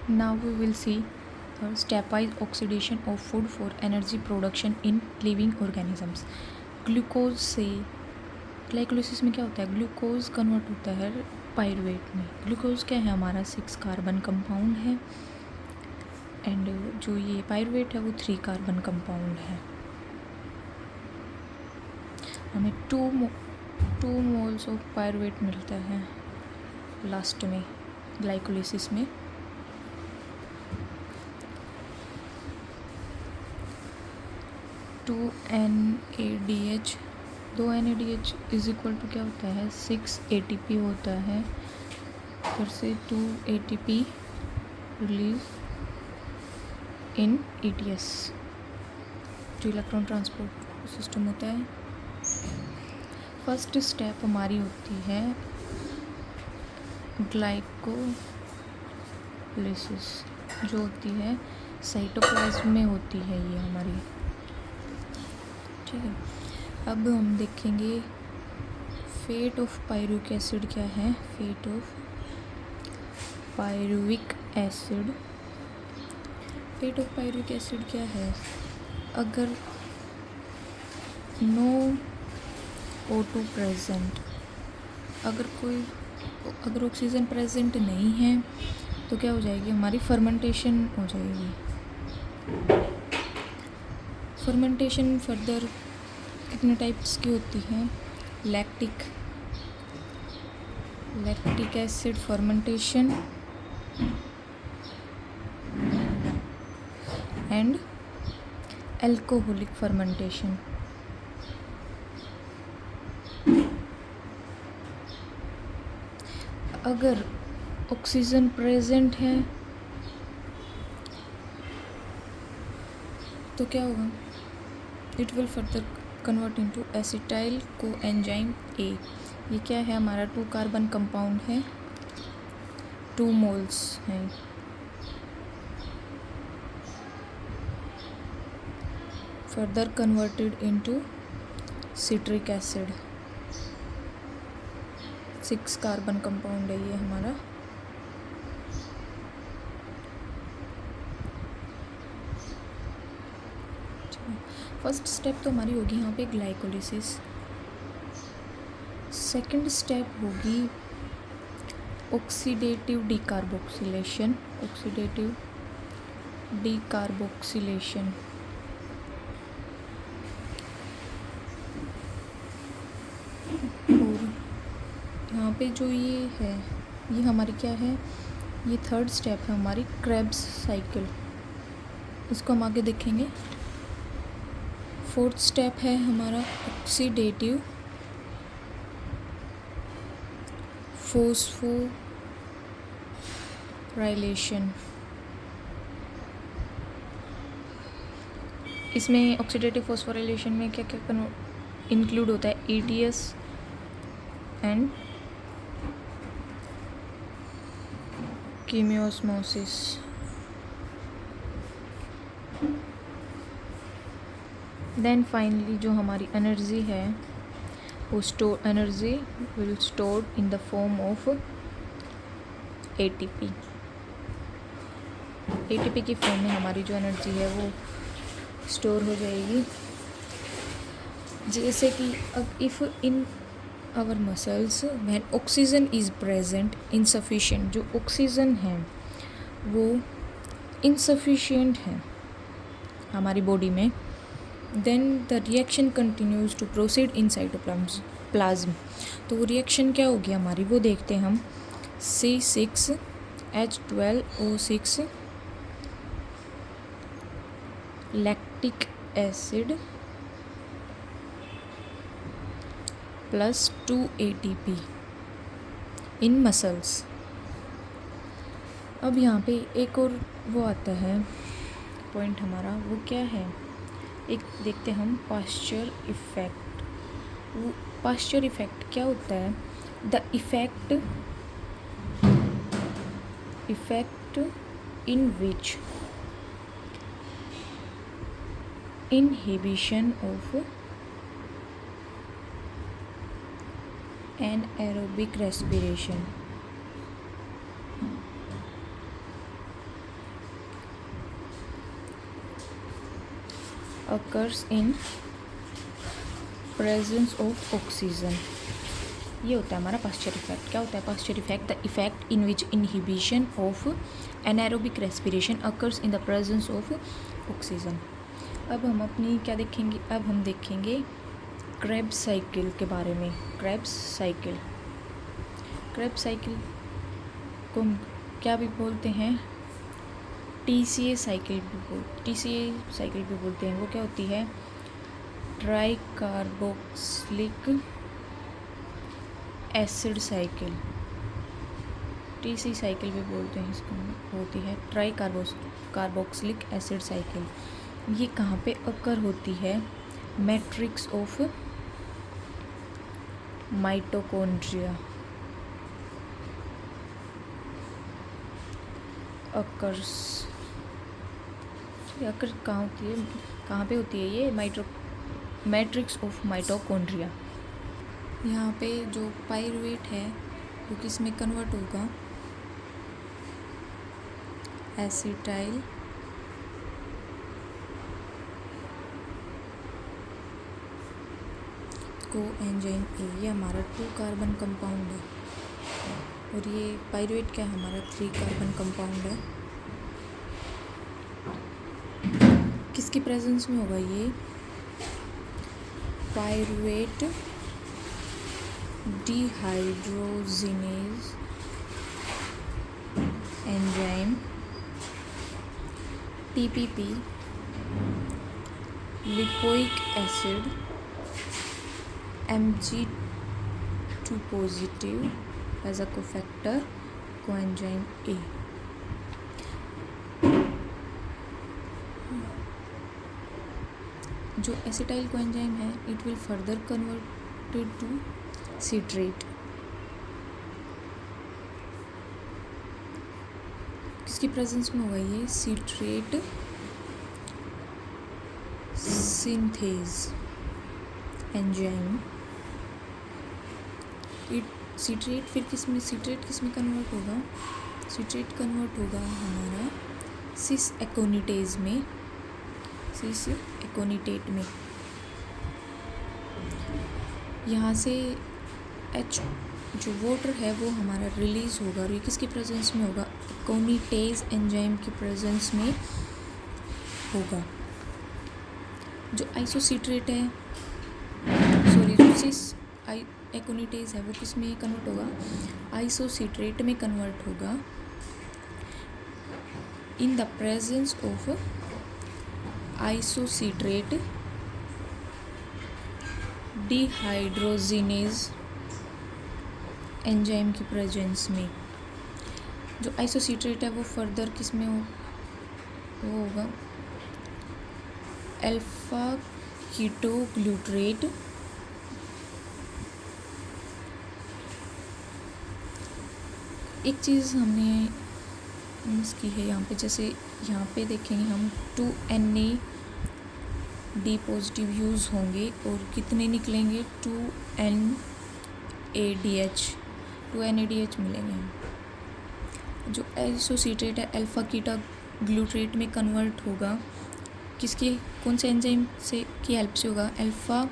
Now we will see stepwise oxidation of food for energy production in living organisms. Glucose से glycolysis में क्या होता है, glucose convert होता है पायरुवेट में. ग्लूकोज क्या है, हमारा 6 कार्बन कंपाउंड है एंड जो ये पायरुवेट है वो 3 कार्बन कंपाउंड है. हमें 2 मोल्स ऑफ पायरुवेट मिलता है लास्ट में ग्लाइकोलिसिस में. Two NADH, 2 NADH is equal to क्या होता है, 6 ATP होता है. फिर से 2 ATP रिलीज इन ETS जो इलेक्ट्रॉन ट्रांसपोर्ट सिस्टम होता है. फर्स्ट स्टेप हमारी होती है ग्लाइकोलिसिस जो होती है साइटोप्लाज्म में होती है ये हमारी. ठीक है, अब हम देखेंगे फेट ऑफ पायरुविक एसिड क्या है. Fate of pyruvic acid, fate of pyruvic acid क्या है, अगर नो O2 प्रेजेंट, अगर ऑक्सीजन प्रेजेंट नहीं है तो क्या हो जाएगी, हमारी फर्मेंटेशन हो जाएगी. फर्मेंटेशन फर्दर कितने टाइप्स की होती है, lactic acid fermentation and alcoholic fermentation. अगर ऑक्सीजन प्रेजेंट है तो क्या होगा, it will further convert into acetyl coenzyme A. ये क्या है, हमारा 2 कार्बन कंपाउंड है, 2 मोल्स हैं. Further converted into citric acid, 6 carbon compound है ये हमारा. फर्स्ट स्टेप तो हमारी होगी यहाँ पे ग्लाइकोलिसिस. सेकंड स्टेप होगी ऑक्सीडेटिव डीकार्बोक्सिलेशन. और यहाँ पे जो ये है ये हमारी क्या है, ये थर्ड स्टेप है हमारी क्रेब्स साइकिल, इसको हम आगे देखेंगे. फोर्थ स्टेप है हमारा ऑक्सीडेटिव फोस्फोराइलेशन. इसमें ऑक्सीडेटिव फोस्फोराइलेशन में क्या क्या इंक्लूड होता है, ETS एंड कीमियोस्मोसिस. देन फाइनली जो हमारी एनर्जी है वो energy will stored in the form of ATP. ATP की फॉर्म में हमारी जो एनर्जी है वो स्टोर हो जाएगी. जैसे कि अब if in our muscles when oxygen is present insufficient, जो ऑक्सीजन है वो इनसफिशिएंट है हमारी बॉडी में, then the reaction continues to proceed in cytoplasm. तो वो रिएक्शन क्या होगी हमारी, वो देखते हैं हम. C6H12O6 lactic acid plus 2 ATP इन मसल्स. अब यहाँ पे एक और वो आता है पॉइंट हमारा, वो क्या है, एक देखते हम पास्चर इफेक्ट. वो पास्चर इफेक्ट क्या होता है, the effect in which inhibition of anaerobic respiration. occurs in presence of oxygen. ये होता है हमारा पास्चर इफेक्ट. क्या होता है Pasteur effect? The effect in which inhibition of anaerobic respiration occurs in the presence of oxygen. अब हम अपनी क्या देखेंगे? अब हम देखेंगे क्रेब्स साइकिल के बारे में. क्रेब्स साइकिल को हम क्या भी बोलते हैं? TCA साइकिल भी बोलते हैं. वो क्या होती है? Try carboxylic acid cycle. TC cycle भी बोलते हैं इसको. होती है ट्राई कार्बोक्सिलिक एसिड साइकिल. ये कहाँ पे अकर होती है? Matrix of mitochondria occurs. Occur कहाँ होती है? कहाँ पे होती है ये? Matrix of mitochondria. यहाँ पे जो पाइरुवेट है वो किस में कन्वर्ट होगा? Acetyl coenzyme A. ये हमारा 2 कार्बन कंपाउंड है और ये पाइरुवेट क्या है? हमारा 3 कार्बन कंपाउंड है. किसकी प्रेजेंस में होगा ये? Pyruvate dehydrogenase enzyme TPP lipoic acid Mg2 positive as a cofactor coenzyme A. जो एसिटाइल कोएंजाइम है it will further converted to citrate. किसकी प्रेजेंस में होगा ये? Citrate synthase enzyme. सिट्रेट फिर सिट्रेट किस में कन्वर्ट होगा? सिट्रेट कन्वर्ट होगा हमारा सिस एकोनिटेट में. यहाँ से H जो वाटर है वो हमारा रिलीज होगा और ये किसकी प्रेजेंस में होगा? एकोनिटेज एंजाइम की प्रेजेंस में होगा. जो आइसोसिट्रेट है जो सिस एकोनिटेज है वो किस में कन्वर्ट होगा? आइसोसिट्रेट में कन्वर्ट होगा इन the presence of isocitrate dehydrogenase enzyme की प्रेजेंस में. जो आइसोसिट्रेट है वो फर्दर किस में वो होगा? अल्फा कीटोग्लूटरेट एक चीज़ हमने मिस की है यहाँ पे. जैसे यहाँ पे देखेंगे हम 2Na पॉजिटिव यूज़ होंगे और कितने निकलेंगे? 2NADH मिलेंगे. जो आइसोसिट्रेट है अल्फा कीटा ग्लूट्रेट में कन्वर्ट होगा किसकी? कौन से एंजाइम से की हेल्प से होगा? Alpha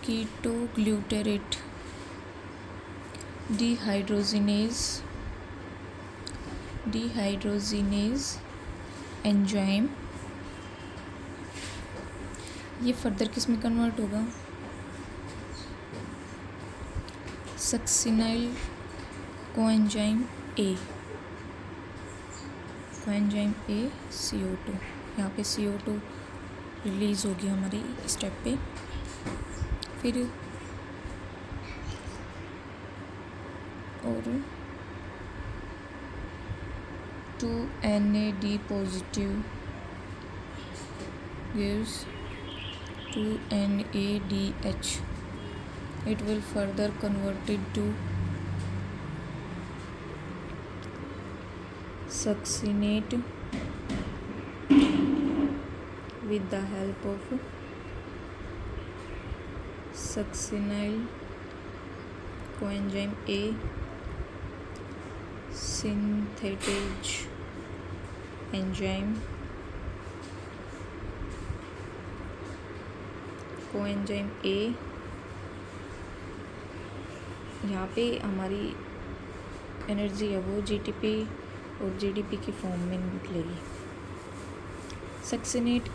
ketoglutarate dehydrogenase enzyme. ये फर्दर किस में कन्वर्ट होगा? Succinyl coenzyme A. CO2. यहाँ पे CO2 रिलीज होगी हमारी स्टेप पे. फिर और 2NAD positive gives 2NADH. It will further converted to succinate with the help of succinyl coenzyme A synthetase enzyme coenzyme A, यहाँ पे हमारी एनर्जी है वो जीटीपी और जीडीपी की फॉर्म में निकलेगी। सक्सिनेट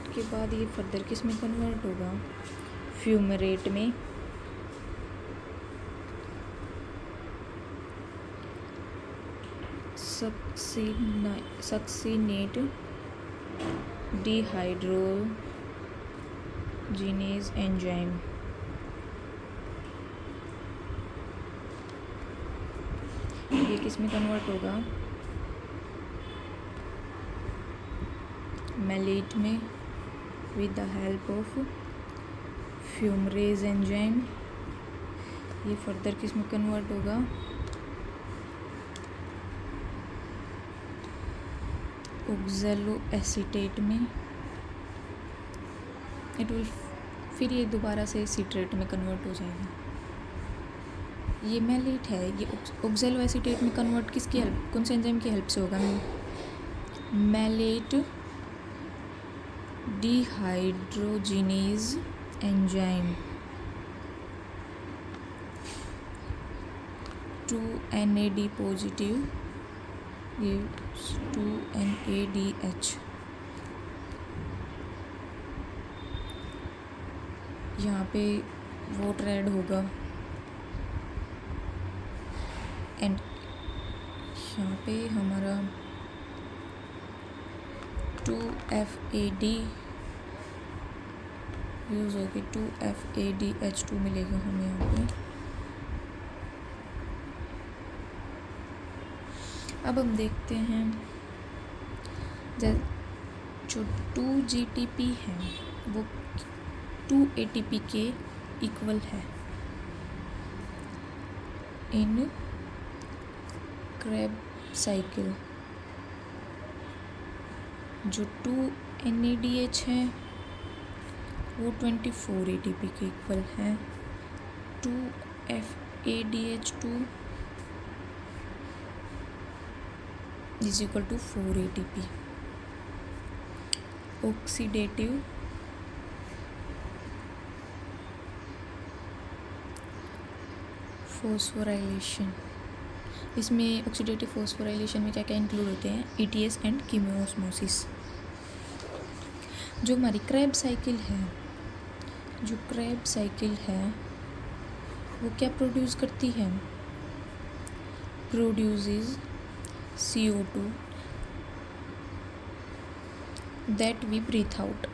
के बाद ये फर्दर किस में कन्वर्ट होगा, फ्यूमरेट में। सक्सिनेट डिहाइड्रोजिनेज एंजाइम, ये किस में कन्वर्ट होगा, मैलेट में with the help of fumarase enzyme. ये फर्दर किस में कन्वर्ट होगा, ऑक्सैलो एसीटेट में। फिर ये दोबारा से सिट्रेट में कन्वर्ट हो जाएगा। ये मैलेट है, ये ऑक्सैलो एसीटेट में कन्वर्ट किसकी हेल्प, कौन से एंजाइम की हेल्प से होगा, mallet dehydrogenase enzyme 2NAD positive, ये 2NADH। यहाँ पे वोटर ऐड होगा एंड यहाँ पे हमारा 2FAD यूज़ होगी, 2FADH2 मिलेगा हमें यहाँ पे। अब हम देखते हैं जो 2GTP है वो 2ATP के इक्वल है इन क्रेब साइकिल। जो 2NADH है वो 24 ATP के इक्वल है, 2FADH2 is equal to 4 ATP। Oxidative phosphorylation, इसमें ऑक्सीडेटिव फॉस्फोराइलेशन में क्या क्या इंक्लूड होते हैं, ETS एंड कीमोस्मोसिस। जो हमारी क्रेब साइकिल है वो क्या प्रोड्यूस करती है, produces CO2 that we breathe out।